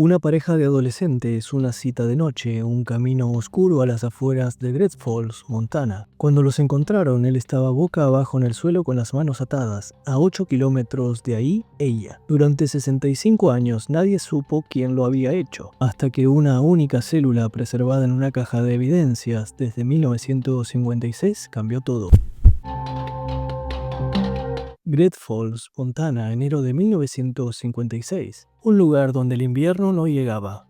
Una pareja de adolescentes, una cita de noche, un camino oscuro a las afueras de Great Falls, Montana. Cuando los encontraron, él estaba boca abajo en el suelo con las manos atadas. A 8 kilómetros de ahí, ella. Durante 65 años nadie supo quién lo había hecho, hasta que una única célula preservada en una caja de evidencias desde 1956 cambió todo. Great Falls, Montana, enero de 1956. Un lugar donde el invierno no llegaba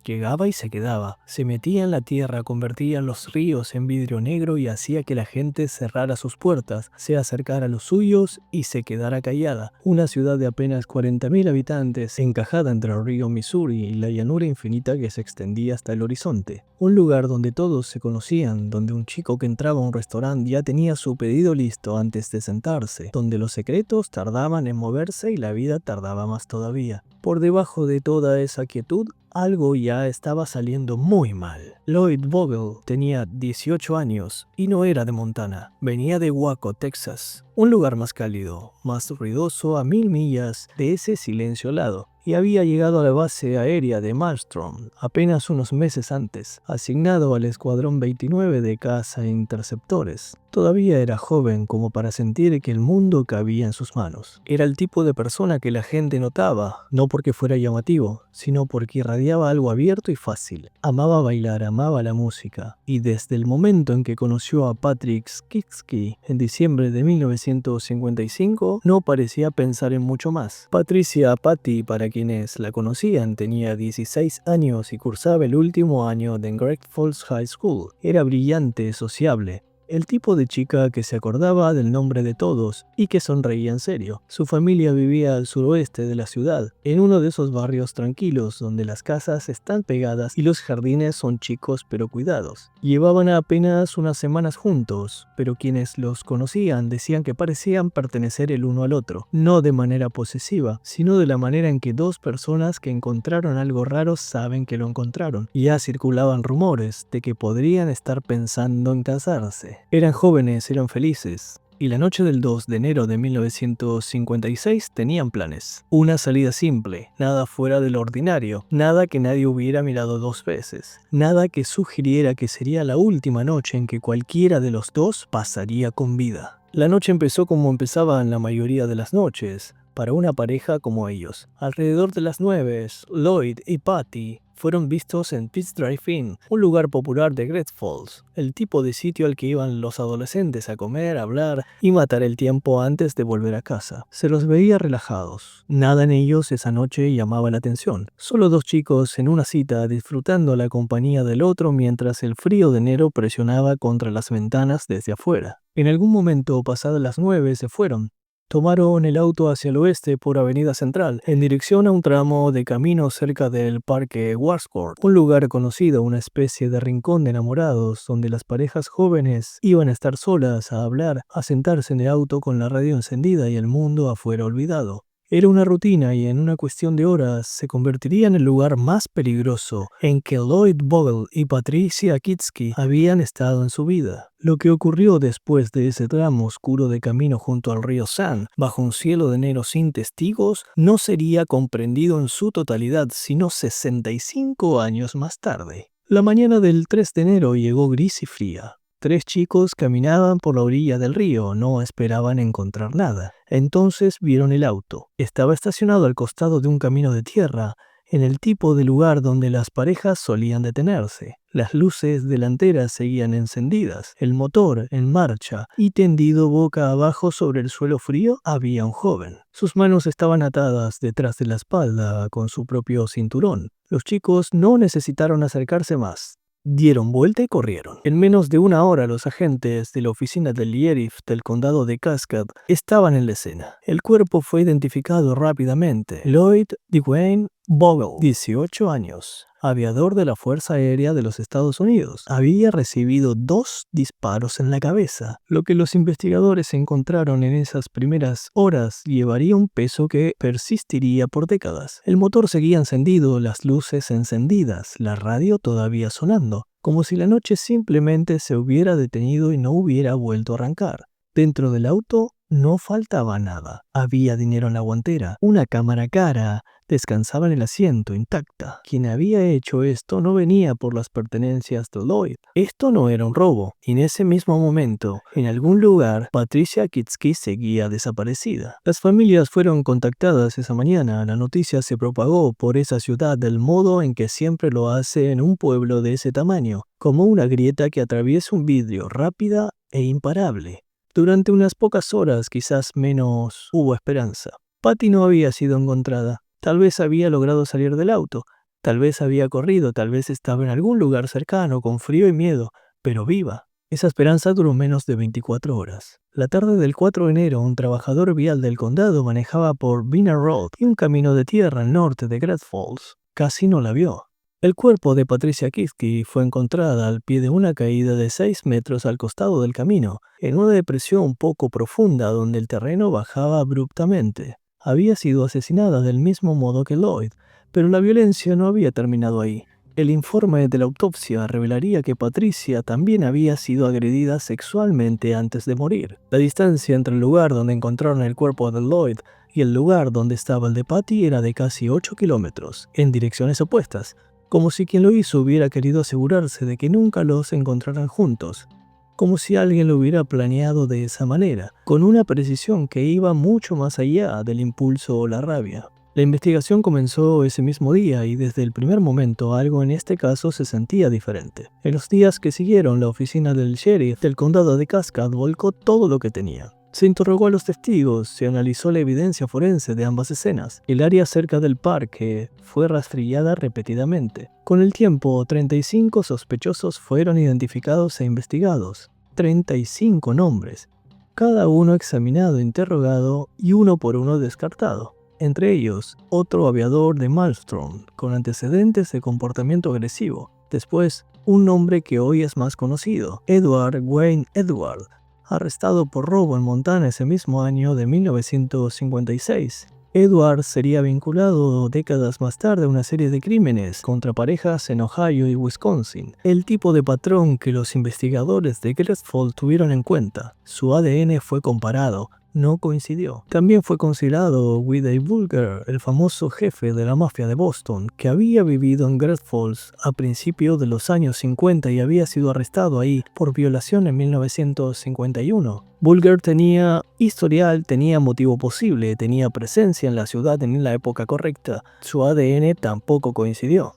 y se quedaba. Se metía en la tierra, convertía los ríos en vidrio negro y hacía que la gente cerrara sus puertas, se acercara a los suyos y se quedara callada. Una ciudad de apenas 40.000 habitantes, encajada entre el río Missouri y la llanura infinita que se extendía hasta el horizonte. Un lugar donde todos se conocían, donde un chico que entraba a un restaurante ya tenía su pedido listo antes de sentarse, donde los secretos tardaban en moverse y la vida tardaba más todavía. Por debajo de toda esa quietud, algo ya estaba saliendo muy mal. Lloyd Vogel tenía 18 años y no era de Montana. Venía de Waco, Texas, un lugar más cálido, más ruidoso a 1000 millas de ese silencio helado, y había llegado a la base aérea de Malmstrom apenas unos meses antes, asignado al Escuadrón 29 de caza e interceptores. Todavía era joven como para sentir que el mundo cabía en sus manos. Era el tipo de persona que la gente notaba, no porque fuera llamativo, sino porque irradiaba algo abierto y fácil. Amaba bailar, amaba la música, y desde el momento en que conoció a Patrick Skitsky en diciembre de 1955, no parecía pensar en mucho más. Patricia Patty, para quienes la conocían, tenía 16 años y cursaba el último año de Great Falls High School. Era brillante, sociable. El tipo de chica que se acordaba del nombre de todos y que sonreía en serio. Su familia vivía al suroeste de la ciudad, en uno de esos barrios tranquilos donde las casas están pegadas y los jardines son chicos pero cuidados. Llevaban apenas unas semanas juntos, pero quienes los conocían decían que parecían pertenecer el uno al otro, no de manera posesiva, sino de la manera en que dos personas que encontraron algo raro saben que lo encontraron. Ya circulaban rumores de que podrían estar pensando en casarse. Eran jóvenes, eran felices, y la noche del 2 de enero de 1956 tenían planes. Una salida simple, nada fuera de lo ordinario, nada que nadie hubiera mirado dos veces, nada que sugiriera que sería la última noche en que cualquiera de los dos pasaría con vida. La noche empezó como empezaban la mayoría de las noches, para una pareja como ellos. Alrededor de las 9, Lloyd y Patty fueron vistos en Pete's Drive-In, un lugar popular de Great Falls, el tipo de sitio al que iban los adolescentes a comer, hablar y matar el tiempo antes de volver a casa. Se los veía relajados. Nada en ellos esa noche llamaba la atención. Solo dos chicos en una cita disfrutando la compañía del otro mientras el frío de enero presionaba contra las ventanas desde afuera. En algún momento, pasadas las 9, se fueron. Tomaron el auto hacia el oeste por Avenida Central, en dirección a un tramo de camino cerca del Parque Wadsworth, un lugar conocido, una especie de rincón de enamorados, donde las parejas jóvenes iban a estar solas, a hablar, a sentarse en el auto con la radio encendida y el mundo afuera olvidado. Era una rutina y en una cuestión de horas se convertiría en el lugar más peligroso en que Lloyd Vogel y Patricia Skitsky habían estado en su vida. Lo que ocurrió después de ese tramo oscuro de camino junto al río San, bajo un cielo de enero sin testigos, no sería comprendido en su totalidad sino 65 años más tarde. La mañana del 3 de enero llegó gris y fría. Tres chicos caminaban por la orilla del río, no esperaban encontrar nada. Entonces vieron el auto. Estaba estacionado al costado de un camino de tierra, en el tipo de lugar donde las parejas solían detenerse. Las luces delanteras seguían encendidas, el motor en marcha, y tendido boca abajo sobre el suelo frío había un joven. Sus manos estaban atadas detrás de la espalda con su propio cinturón. Los chicos no necesitaron acercarse más. Dieron vuelta y corrieron. En menos de una hora los agentes de la oficina del sheriff del condado de Cascade estaban en la escena. El cuerpo fue identificado rápidamente. Lloyd Dwayne Vogel, 18 años, aviador de la Fuerza Aérea de los Estados Unidos, había recibido 2 disparos en la cabeza. Lo que los investigadores encontraron en esas primeras horas llevaría un peso que persistiría por décadas. El motor seguía encendido, las luces encendidas, la radio todavía sonando, como si la noche simplemente se hubiera detenido y no hubiera vuelto a arrancar. Dentro del auto no faltaba nada. Había dinero en la guantera, una cámara cara, descansaba en el asiento, intacta. Quien había hecho esto no venía por las pertenencias de Lloyd. Esto no era un robo. Y en ese mismo momento, en algún lugar, Patricia Kitsky seguía desaparecida. Las familias fueron contactadas esa mañana. La noticia se propagó por esa ciudad del modo en que siempre lo hace en un pueblo de ese tamaño, como una grieta que atraviesa un vidrio, rápida e imparable. Durante unas pocas horas, quizás menos, hubo esperanza. Patty no había sido encontrada. Tal vez había logrado salir del auto, tal vez había corrido, tal vez estaba en algún lugar cercano con frío y miedo, pero viva. Esa esperanza duró menos de 24 horas. La tarde del 4 de enero, un trabajador vial del condado manejaba por Bina Road y un camino de tierra al norte de Great Falls. Casi no la vio. El cuerpo de Patricia Kitsky fue encontrada al pie de una caída de 6 metros al costado del camino, en una depresión poco profunda donde el terreno bajaba abruptamente. Había sido asesinada del mismo modo que Lloyd, pero la violencia no había terminado ahí. El informe de la autopsia revelaría que Patricia también había sido agredida sexualmente antes de morir. La distancia entre el lugar donde encontraron el cuerpo de Lloyd y el lugar donde estaba el de Patty era de casi 8 kilómetros, en direcciones opuestas, como si quien lo hizo hubiera querido asegurarse de que nunca los encontraran juntos, como si alguien lo hubiera planeado de esa manera, con una precisión que iba mucho más allá del impulso o la rabia. La investigación comenzó ese mismo día y desde el primer momento algo en este caso se sentía diferente. En los días que siguieron, la oficina del sheriff del condado de Cascade volcó todo lo que tenía. Se interrogó a los testigos, se analizó la evidencia forense de ambas escenas. El área cerca del parque fue rastrillada repetidamente. Con el tiempo, 35 sospechosos fueron identificados e investigados. 35 nombres, cada uno examinado, interrogado y uno por uno descartado. Entre ellos, otro aviador de Maelstrom, con antecedentes de comportamiento agresivo. Después, un nombre que hoy es más conocido, Edward Wayne Edward, arrestado por robo en Montana ese mismo año de 1956. Edward sería vinculado décadas más tarde a una serie de crímenes contra parejas en Ohio y Wisconsin. El tipo de patrón que los investigadores de Great Falls tuvieron en cuenta. Su ADN fue comparado. No coincidió. También fue considerado Wade Bulger, el famoso jefe de la mafia de Boston, que había vivido en Great Falls a principios de los años 50 y había sido arrestado ahí por violación en 1951. Bulger tenía historial, tenía motivo posible, tenía presencia en la ciudad en la época correcta. Su ADN tampoco coincidió.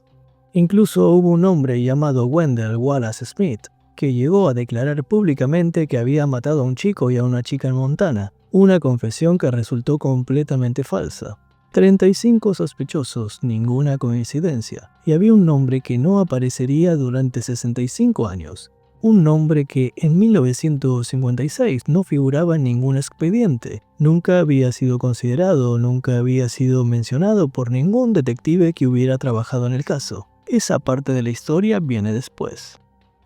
Incluso hubo un hombre llamado Wendell Wallace Smith, que llegó a declarar públicamente que había matado a un chico y a una chica en Montana. Una confesión que resultó completamente falsa. 35 sospechosos, ninguna coincidencia. Y había un nombre que no aparecería durante 65 años. Un nombre que en 1956 no figuraba en ningún expediente. Nunca había sido considerado, nunca había sido mencionado por ningún detective que hubiera trabajado en el caso. Esa parte de la historia viene después.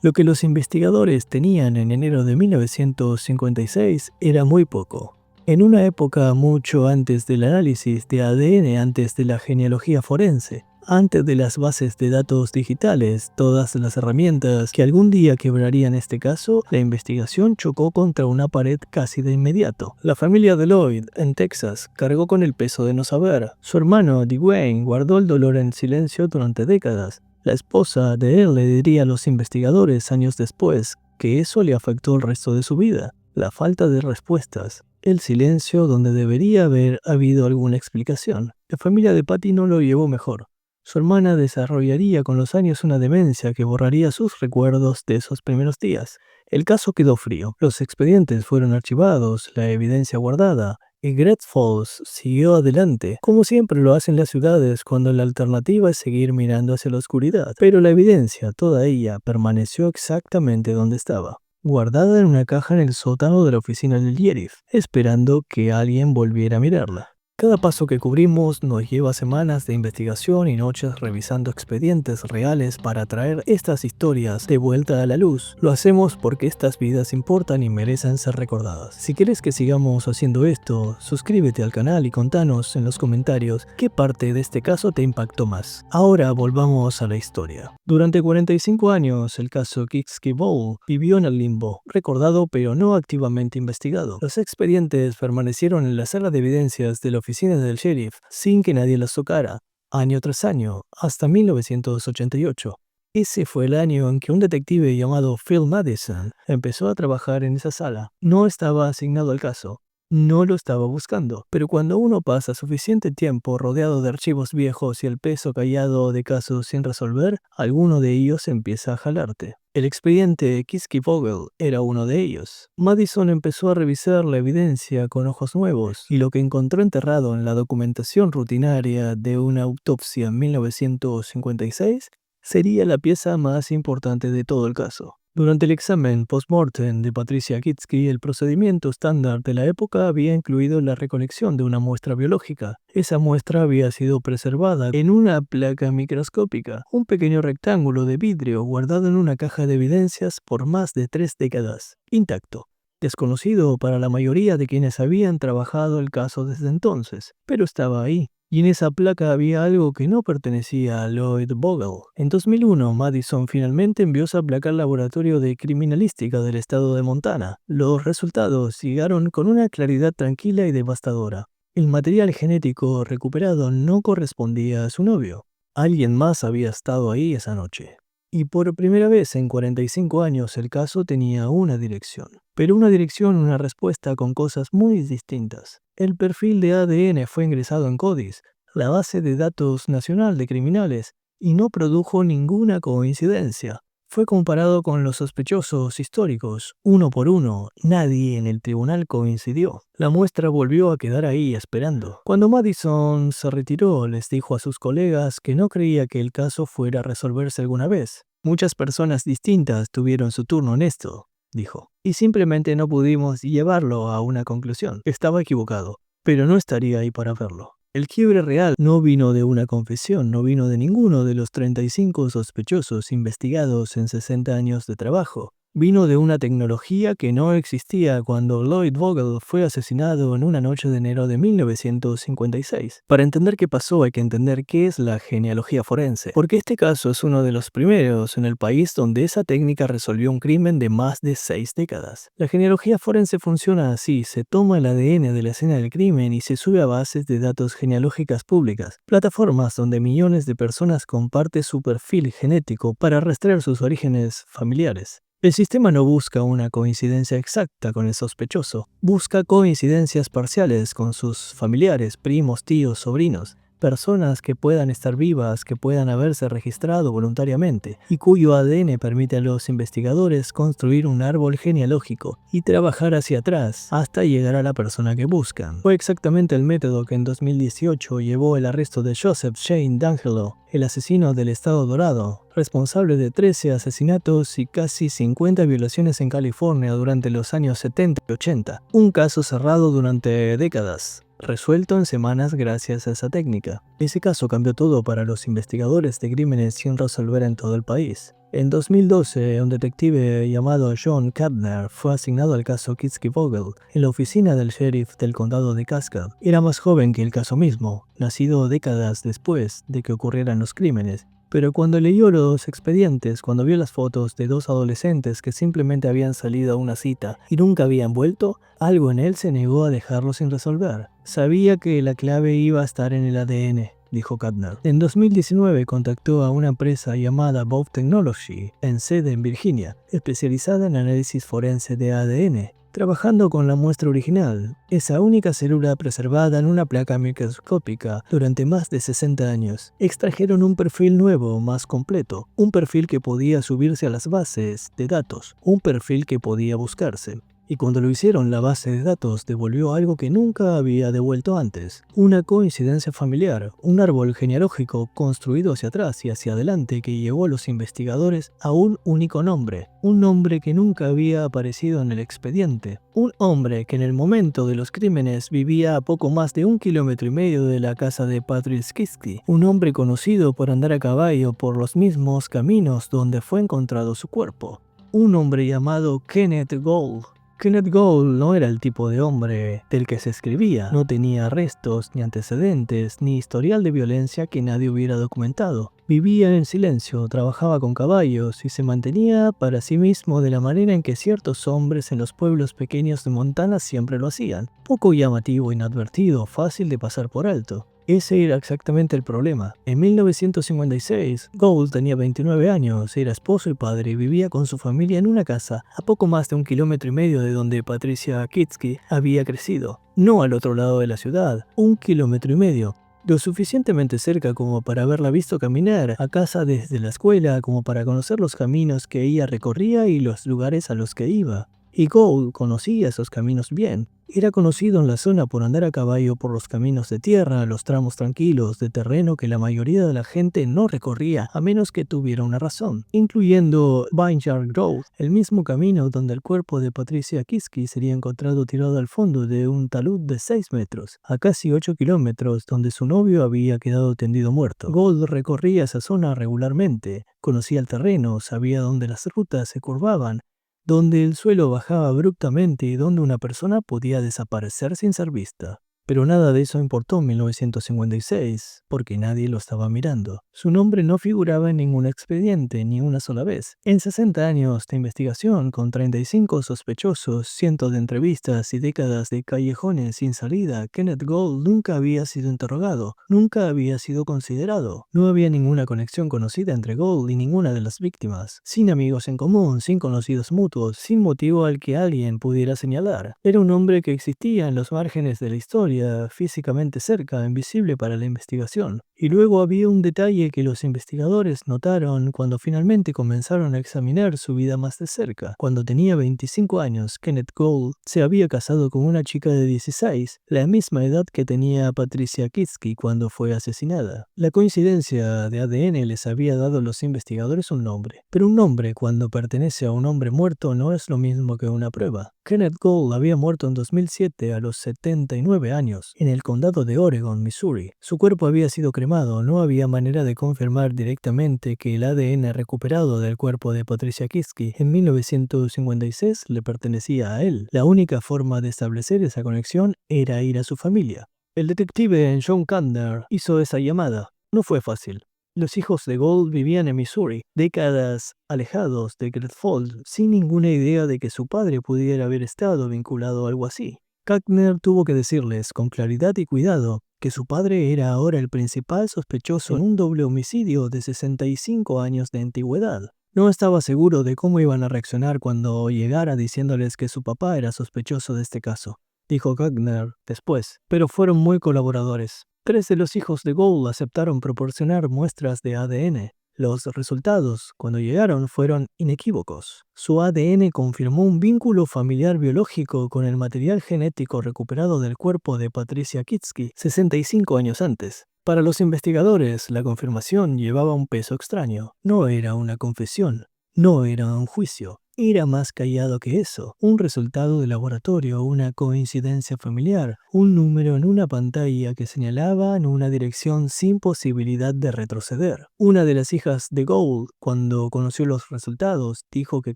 Lo que los investigadores tenían en enero de 1956 era muy poco. En una época mucho antes del análisis de ADN, antes de la genealogía forense, antes de las bases de datos digitales, todas las herramientas que algún día quebrarían este caso, la investigación chocó contra una pared casi de inmediato. La familia de Lloyd, en Texas, cargó con el peso de no saber. Su hermano, Dwayne, guardó el dolor en silencio durante décadas. La esposa de él le diría a los investigadores años después que eso le afectó el resto de su vida. La falta de respuestas, el silencio donde debería haber habido alguna explicación. La familia de Patty no lo llevó mejor. Su hermana desarrollaría con los años una demencia que borraría sus recuerdos de esos primeros días. El caso quedó frío. Los expedientes fueron archivados, la evidencia guardada. Y Great Falls siguió adelante, como siempre lo hacen las ciudades cuando la alternativa es seguir mirando hacia la oscuridad. Pero la evidencia, toda ella, permaneció exactamente donde estaba, guardada en una caja en el sótano de la oficina del sheriff, esperando que alguien volviera a mirarla. Cada paso que cubrimos nos lleva semanas de investigación y noches revisando expedientes reales para traer estas historias de vuelta a la luz. Lo hacemos porque estas vidas importan y merecen ser recordadas. Si quieres que sigamos haciendo esto, suscríbete al canal y contanos en los comentarios qué parte de este caso te impactó más. Ahora volvamos a la historia. Durante 45 años, el caso Kitsky Bowl vivió en el limbo, recordado pero no activamente investigado. Los expedientes permanecieron en la sala de evidencias de la oficina oficinas del sheriff sin que nadie las tocara, año tras año, hasta 1988. Ese fue el año en que un detective llamado Phil Madison empezó a trabajar en esa sala. No estaba asignado al caso. No lo estaba buscando, pero cuando uno pasa suficiente tiempo rodeado de archivos viejos y el peso callado de casos sin resolver, alguno de ellos empieza a jalarte. El expediente Kiski-Vogel era uno de ellos. Madison empezó a revisar la evidencia con ojos nuevos y lo que encontró enterrado en la documentación rutinaria de una autopsia en 1956 sería la pieza más importante de todo el caso. Durante el examen post-mortem de Patricia Kiski, el procedimiento estándar de la época había incluido la recolección de una muestra biológica. Esa muestra había sido preservada en una placa microscópica, un pequeño rectángulo de vidrio guardado en una caja de evidencias por más de 3 décadas, intacto. Desconocido para la mayoría de quienes habían trabajado el caso desde entonces, pero estaba ahí. Y en esa placa había algo que no pertenecía a Lloyd Vogel. En 2001, Madison finalmente envió esa placa al Laboratorio de Criminalística del estado de Montana. Los resultados llegaron con una claridad tranquila y devastadora. El material genético recuperado no correspondía a su novio. Alguien más había estado ahí esa noche. Y por primera vez en 45 años el caso tenía una dirección. Pero una respuesta con cosas muy distintas. El perfil de ADN fue ingresado en CODIS, la base de datos nacional de criminales, y no produjo ninguna coincidencia. Fue comparado con los sospechosos históricos, uno por uno. Nadie en el tribunal coincidió. La muestra volvió a quedar ahí esperando. Cuando Madison se retiró, les dijo a sus colegas que no creía que el caso fuera a resolverse alguna vez. Muchas personas distintas tuvieron su turno en esto, dijo, y simplemente no pudimos llevarlo a una conclusión. Estaba equivocado, pero no estaría ahí para verlo. El quiebre real no vino de una confesión, no vino de ninguno de los 35 sospechosos investigados en 60 años de trabajo. Vino de una tecnología que no existía cuando Lloyd Vogel fue asesinado en una noche de enero de 1956. Para entender qué pasó hay que entender qué es la genealogía forense, porque este caso es uno de los primeros en el país donde esa técnica resolvió un crimen de más de 6 décadas. La genealogía forense funciona así: se toma el ADN de la escena del crimen y se sube a bases de datos genealógicas públicas, plataformas donde millones de personas comparten su perfil genético para rastrear sus orígenes familiares. El sistema no busca una coincidencia exacta con el sospechoso, busca coincidencias parciales con sus familiares, primos, tíos, sobrinos, personas que puedan estar vivas, que puedan haberse registrado voluntariamente y cuyo ADN permite a los investigadores construir un árbol genealógico y trabajar hacia atrás hasta llegar a la persona que buscan. Fue exactamente el método que en 2018 llevó el arresto de Joseph Shane D'Angelo, el asesino del Estado Dorado, responsable de 13 asesinatos y casi 50 violaciones en California durante los años 70 y 80. Un caso cerrado durante décadas, resuelto en semanas gracias a esa técnica. Ese caso cambió todo para los investigadores de crímenes sin resolver en todo el país. En 2012, un detective llamado John Kapner fue asignado al caso Kiski-Vogel en la oficina del sheriff del condado de Cascade. Era más joven que el caso mismo, nacido décadas después de que ocurrieran los crímenes. Pero cuando leyó los expedientes, cuando vio las fotos de 2 adolescentes que simplemente habían salido a una cita y nunca habían vuelto, algo en él se negó a dejarlo sin resolver. Sabía que la clave iba a estar en el ADN, dijo Kapner. En 2019 contactó a una empresa llamada Bob Technology, en sede en Virginia, especializada en análisis forense de ADN. Trabajando con la muestra original, esa única célula preservada en una placa microscópica durante más de 60 años, extrajeron un perfil nuevo, más completo, un perfil que podía subirse a las bases de datos, un perfil que podía buscarse. Y cuando lo hicieron, la base de datos devolvió algo que nunca había devuelto antes: una coincidencia familiar, un árbol genealógico construido hacia atrás y hacia adelante que llevó a los investigadores a un único nombre, un nombre que nunca había aparecido en el expediente, un hombre que en el momento de los crímenes vivía a poco más de 1,5 kilómetros de la casa de Patricia Kiski, un hombre conocido por andar a caballo por los mismos caminos donde fue encontrado su cuerpo, un hombre llamado Kenneth Gold. Kenneth Gold no era el tipo de hombre del que se escribía. No tenía arrestos, ni antecedentes, ni historial de violencia que nadie hubiera documentado. Vivía en silencio, trabajaba con caballos y se mantenía para sí mismo de la manera en que ciertos hombres en los pueblos pequeños de Montana siempre lo hacían. Poco llamativo, inadvertido, fácil de pasar por alto. Ese era exactamente el problema. En 1956, Gould tenía 29 años, era esposo y padre y vivía con su familia en una casa a poco más de 1,5 kilómetros de donde Patricia Kitsky había crecido. No al otro lado de la ciudad, 1,5 kilómetros. Lo suficientemente cerca como para haberla visto caminar a casa desde la escuela, como para conocer los caminos que ella recorría y los lugares a los que iba. Y Gould conocía esos caminos bien. Era conocido en la zona por andar a caballo por los caminos de tierra, los tramos tranquilos de terreno que la mayoría de la gente no recorría a menos que tuviera una razón, incluyendo Vineyard Grove, el mismo camino donde el cuerpo de Patricia Kitsky sería encontrado tirado al fondo de un talud de 6 metros, a casi 8 kilómetros donde su novio había quedado tendido muerto. Gould recorría esa zona regularmente, conocía el terreno, sabía dónde las rutas se curvaban, donde el suelo bajaba abruptamente y donde una persona podía desaparecer sin ser vista. Pero nada de eso importó en 1956, porque nadie lo estaba mirando. Su nombre no figuraba en ningún expediente ni una sola vez. En 60 años de investigación, con 35 sospechosos, cientos de entrevistas y décadas de callejones sin salida, Kenneth Gould nunca había sido interrogado, nunca había sido considerado. No había ninguna conexión conocida entre Gould y ninguna de las víctimas, sin amigos en común, sin conocidos mutuos, sin motivo al que alguien pudiera señalar. Era un hombre que existía en los márgenes de la historia, físicamente cerca, invisible para la investigación. Y luego había un detalle que los investigadores notaron cuando finalmente comenzaron a examinar su vida más de cerca. Cuando tenía 25 años, Kenneth Gould se había casado con una chica de 16, la misma edad que tenía Patricia Kitsky cuando fue asesinada. La coincidencia de ADN les había dado a los investigadores un nombre, pero un nombre cuando pertenece a un hombre muerto no es lo mismo que una prueba. Kenneth Gould había muerto en 2007 a los 79 años, en el condado de Oregon, Missouri. Su cuerpo había sido cremado, no había manera de confirmar directamente que el ADN recuperado del cuerpo de Patricia Kitsky en 1956 le pertenecía a él. La única forma de establecer esa conexión era ir a su familia. El detective John Kantner hizo esa llamada. No fue fácil. Los hijos de Gould vivían en Missouri, décadas alejados de Great Falls, sin ninguna idea de que su padre pudiera haber estado vinculado a algo así. Kantner tuvo que decirles con claridad y cuidado que su padre era ahora el principal sospechoso en un doble homicidio de 65 años de antigüedad. No estaba seguro de cómo iban a reaccionar cuando llegara diciéndoles que su papá era sospechoso de este caso, dijo Kantner después, pero fueron muy colaboradores. 3 de los hijos de Gould aceptaron proporcionar muestras de ADN. Los resultados, cuando llegaron, fueron inequívocos. Su ADN confirmó un vínculo familiar biológico con el material genético recuperado del cuerpo de Patricia Kitsky 65 años antes. Para los investigadores, la confirmación llevaba un peso extraño. No era una confesión, no era un juicio. Era más callado que eso, un resultado de laboratorio, una coincidencia familiar, un número en una pantalla que señalaba en una dirección sin posibilidad de retroceder. Una de las hijas de Gould, cuando conoció los resultados, dijo que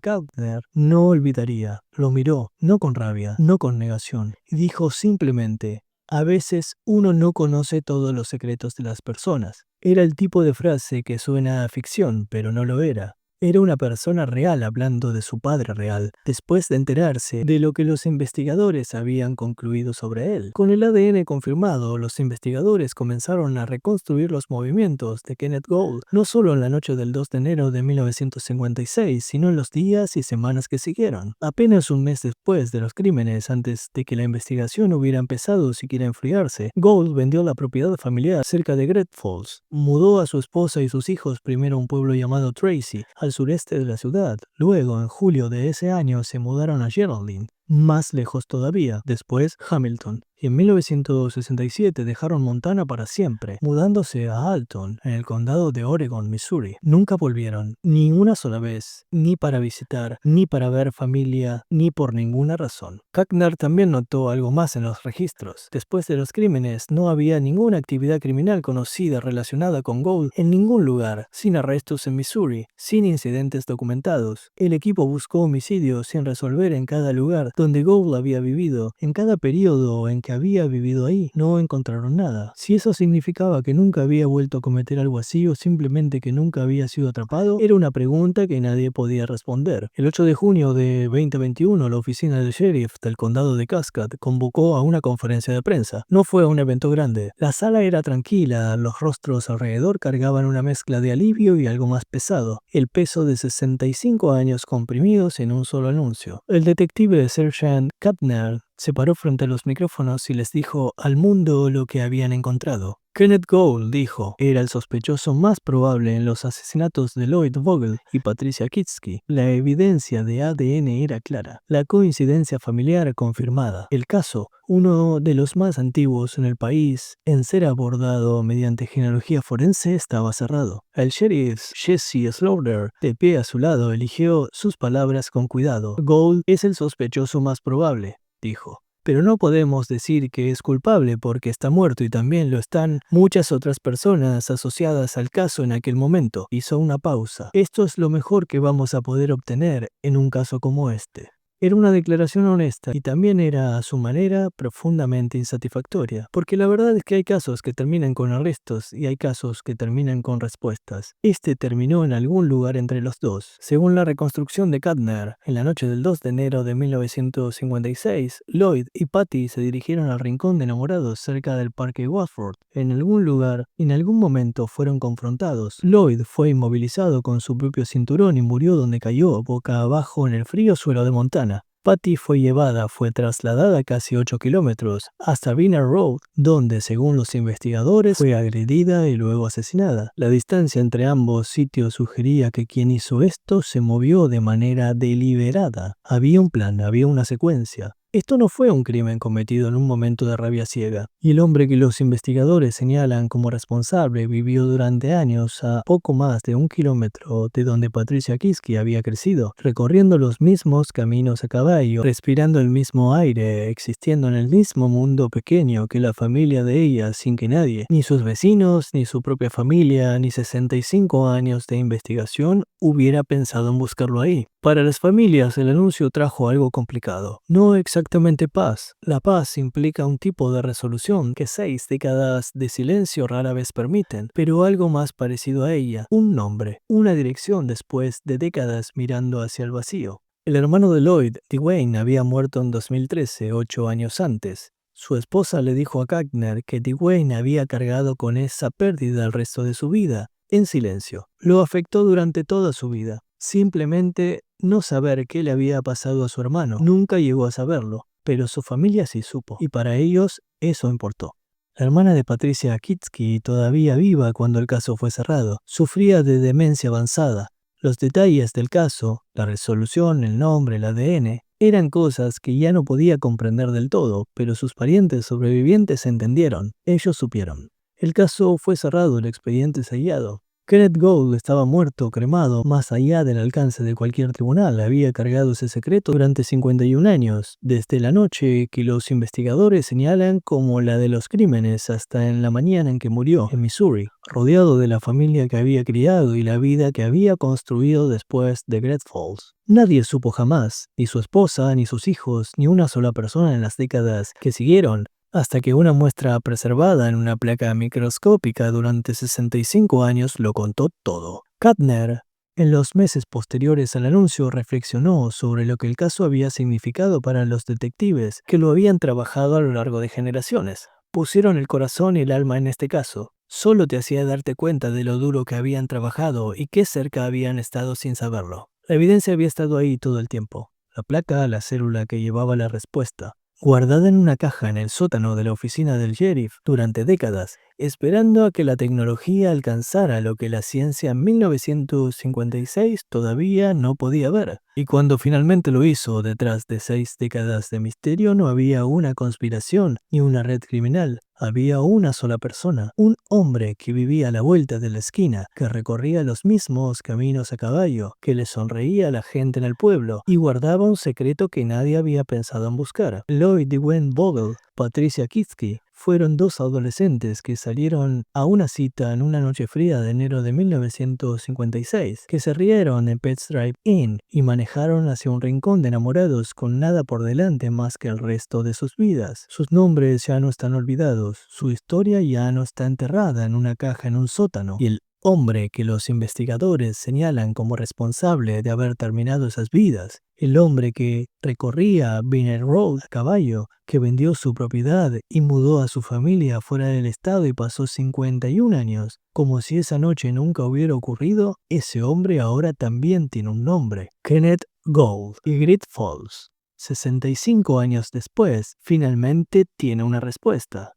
Kantner no olvidaría. Lo miró, no con rabia, no con negación, y dijo simplemente: a veces uno no conoce todos los secretos de las personas. Era el tipo de frase que suena a ficción, pero no lo era. Era una persona real hablando de su padre real, después de enterarse de lo que los investigadores habían concluido sobre él. Con el ADN confirmado, los investigadores comenzaron a reconstruir los movimientos de Kenneth Gould, no solo en la noche del 2 de enero de 1956, sino en los días y semanas que siguieron. Apenas un mes después de los crímenes, antes de que la investigación hubiera empezado siquiera a enfriarse, Gould vendió la propiedad familiar cerca de Great Falls. Mudó a su esposa y sus hijos primero a un pueblo llamado Tracy, al sureste de la ciudad. Luego, en julio de ese año, se mudaron a Geraldine, más lejos todavía, después Hamilton. Y en 1967 dejaron Montana para siempre, mudándose a Alton, en el condado de Oregon, Missouri. Nunca volvieron, ni una sola vez, ni para visitar, ni para ver familia, ni por ninguna razón. Kantner también notó algo más en los registros. Después de los crímenes, no había ninguna actividad criminal conocida relacionada con Gould en ningún lugar, sin arrestos en Missouri, sin incidentes documentados. El equipo buscó homicidios sin resolver en cada lugar donde Gould había vivido. En cada periodo en que había vivido ahí, no encontraron nada. Si eso significaba que nunca había vuelto a cometer algo así o simplemente que nunca había sido atrapado, era una pregunta que nadie podía responder. El 8 de junio de 2021, la oficina del sheriff del condado de Cascade convocó a una conferencia de prensa. No fue un evento grande. La sala era tranquila, los rostros alrededor cargaban una mezcla de alivio y algo más pesado, el peso de 65 años comprimidos en un solo anuncio. El detective Sergeant Kapner se paró frente a los micrófonos y les dijo al mundo lo que habían encontrado. Kenneth Gould, dijo, era el sospechoso más probable en los asesinatos de Lloyd Vogel y Patricia Kitsky. La evidencia de ADN era clara, la coincidencia familiar confirmada. El caso, uno de los más antiguos en el país en ser abordado mediante genealogía forense, estaba cerrado. El sheriff Jesse Slaughter, de pie a su lado, eligió sus palabras con cuidado. Gould es el sospechoso más probable, dijo. Pero no podemos decir que es culpable porque está muerto y también lo están muchas otras personas asociadas al caso en aquel momento. Hizo una pausa. Esto es lo mejor que vamos a poder obtener en un caso como este. Era una declaración honesta y también era, a su manera, profundamente insatisfactoria, porque la verdad es que hay casos que terminan con arrestos y hay casos que terminan con respuestas. Este terminó en algún lugar entre los dos. Según la reconstrucción de Kapner, en la noche del 2 de enero de 1956, Lloyd y Patty se dirigieron al rincón de enamorados cerca del parque Watford. En algún lugar, en algún momento fueron confrontados. Lloyd fue inmovilizado con su propio cinturón y murió donde cayó, boca abajo en el frío suelo de Montana. Patty fue trasladada casi 8 kilómetros hasta Viner Road, donde, según los investigadores, fue agredida y luego asesinada. La distancia entre ambos sitios sugería que quien hizo esto se movió de manera deliberada. Había un plan, había una secuencia. Esto no fue un crimen cometido en un momento de rabia ciega, y el hombre que los investigadores señalan como responsable vivió durante años a poco más de 1 kilómetro de donde Patricia Kitsky había crecido, recorriendo los mismos caminos a caballo, respirando el mismo aire, existiendo en el mismo mundo pequeño que la familia de ella sin que nadie, ni sus vecinos, ni su propia familia, ni 65 años de investigación hubiera pensado en buscarlo ahí. Para las familias, el anuncio trajo algo complicado. No exactamente paz. La paz implica un tipo de resolución que 6 décadas de silencio rara vez permiten, pero algo más parecido a ella, un nombre, una dirección después de décadas mirando hacia el vacío. El hermano de Lloyd, Dwayne, había muerto en 2013, 8 años antes. Su esposa le dijo a Kapner que Dwayne había cargado con esa pérdida el resto de su vida, en silencio. Lo afectó durante toda su vida. Simplemente no saber qué le había pasado a su hermano. Nunca llegó a saberlo, pero su familia sí supo, y para ellos eso importó. La hermana de Patricia Kitsky, todavía viva cuando el caso fue cerrado, sufría de demencia avanzada. Los detalles del caso, la resolución, el nombre, el ADN, eran cosas que ya no podía comprender del todo, pero sus parientes sobrevivientes entendieron. Ellos supieron. El caso fue cerrado, el expediente sellado. Kenneth Gould estaba muerto, cremado, más allá del alcance de cualquier tribunal. Había cargado ese secreto durante 51 años, desde la noche que los investigadores señalan como la de los crímenes hasta en la mañana en que murió, en Missouri, rodeado de la familia que había criado y la vida que había construido después de Great Falls. Nadie supo jamás, ni su esposa, ni sus hijos, ni una sola persona en las décadas que siguieron, hasta que una muestra preservada en una placa microscópica durante 65 años lo contó todo. Kapner, en los meses posteriores al anuncio, reflexionó sobre lo que el caso había significado para los detectives que lo habían trabajado a lo largo de generaciones. Pusieron el corazón y el alma en este caso. Solo te hacía darte cuenta de lo duro que habían trabajado y qué cerca habían estado sin saberlo. La evidencia había estado ahí todo el tiempo. La placa, la célula que llevaba la respuesta, guardada en una caja en el sótano de la oficina del sheriff durante décadas, esperando a que la tecnología alcanzara lo que la ciencia en 1956 todavía no podía ver. Y cuando finalmente lo hizo, detrás de 6 décadas de misterio, no había una conspiración ni una red criminal. Había una sola persona, un hombre que vivía a la vuelta de la esquina, que recorría los mismos caminos a caballo, que le sonreía a la gente en el pueblo y guardaba un secreto que nadie había pensado en buscar. Lloyd Dwayne Vogel, Patricia Kitsky, fueron dos adolescentes que salieron a una cita en una noche fría de enero de 1956, que se rieron en Pet's Drive-In y manejaron hacia un rincón de enamorados con nada por delante más que el resto de sus vidas. Sus nombres ya no están olvidados, su historia ya no está enterrada en una caja en un sótano, y el hombre que los investigadores señalan como responsable de haber terminado esas vidas, el hombre que recorría Binner Road a caballo, que vendió su propiedad y mudó a su familia fuera del estado y pasó 51 años, como si esa noche nunca hubiera ocurrido, ese hombre ahora también tiene un nombre: Kenneth Gould. Y Great Falls, 65 años después, finalmente tiene una respuesta.